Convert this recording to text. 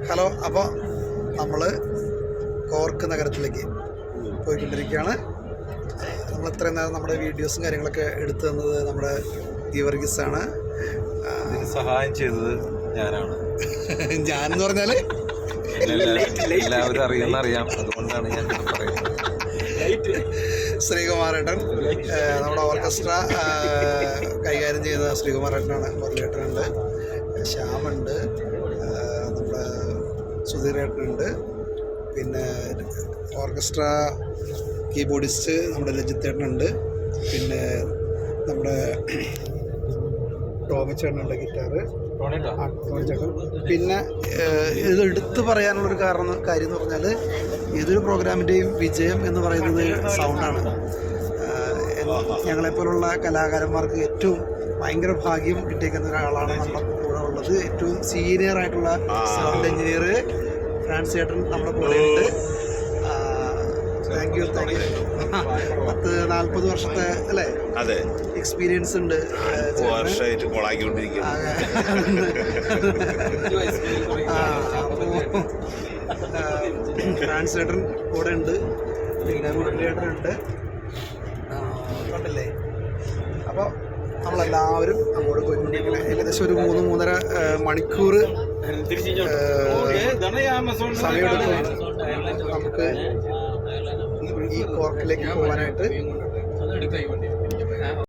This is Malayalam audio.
ഹലോ, അപ്പോൾ നമ്മൾ കോർക്ക് നഗരത്തിലേക്ക് പോയിക്കൊണ്ടിരിക്കുകയാണ്. നമ്മൾ ഇത്രയും നേരം നമ്മുടെ വീഡിയോസും കാര്യങ്ങളൊക്കെ എടുത്തു തന്നത് നമ്മുടെ ഗീവർഗീസാണ്. സഹായം ചെയ്തത് ഞാനാണ്. ഞാനെന്ന് പറഞ്ഞാൽ എല്ലാവരും അറിയാം, അതുകൊണ്ടാണ് ഞാൻ പറയുന്നത്. ശ്രീകുമാരേട്ടൻ, നമ്മുടെ ഓർക്കസ്ട്ര കൈകാര്യം ചെയ്ത ശ്രീകുമാരേട്ടനാണ്. മുരളിയേട്ടനുണ്ട്, ശ്യാമുണ്ട്, നമ്മുടെ സുധീരേട്ടനുണ്ട്, പിന്നെ ഓർക്കസ്ട്ര കീബോർഡിസ്റ്റ് നമ്മുടെ രജിത്തേട്ടനുണ്ട്, പിന്നെ നമ്മുടെ ടോമിച്ചേട്ടനുണ്ട് ഗിറ്റാറ്, ടോമിച്ചേട്ടൻ. പിന്നെ ഇത് എടുത്തു പറയാനുള്ളൊരു കാര്യം എന്ന് പറഞ്ഞാൽ ഏതൊരു പ്രോഗ്രാമിൻ്റെയും വിജയം എന്ന് പറയുന്നത് സൗണ്ടാണ്. ഞങ്ങളെപ്പോലുള്ള കലാകാരന്മാർക്ക് ഏറ്റവും ഭയങ്കര ഭാഗ്യം കിട്ടിയേക്കുന്ന ഒരാളാണ് നമ്മുടെ കൂടെ ഉള്ളത്. ഏറ്റവും സീനിയർ ആയിട്ടുള്ള സൗണ്ട് എഞ്ചിനീയർ ഫ്രാൻസ് ചേട്ടൻ നമ്മുടെ കൂടെ ഉണ്ട്. Thank you. 40 വർഷത്തെ അല്ലേ എക്സ്പീരിയൻസ് ഉണ്ട്. ഫ്രാൻസ് ചേട്ടൻ കൂടെ ഉണ്ട്, പിന്നെ മുരളിയേട്ടനുണ്ട്, കണ്ടല്ലേ. അപ്പോൾ നമ്മളെല്ലാവരും അങ്ങോട്ട് പോയിക്കൊണ്ടിരിക്കണം. ഏകദേശം ഒരു 3-3.5 മണിക്കൂർ സമയമെടുക്കും നമുക്ക് ഈ കോർക്കിലേക്ക് പോകാനായിട്ട്.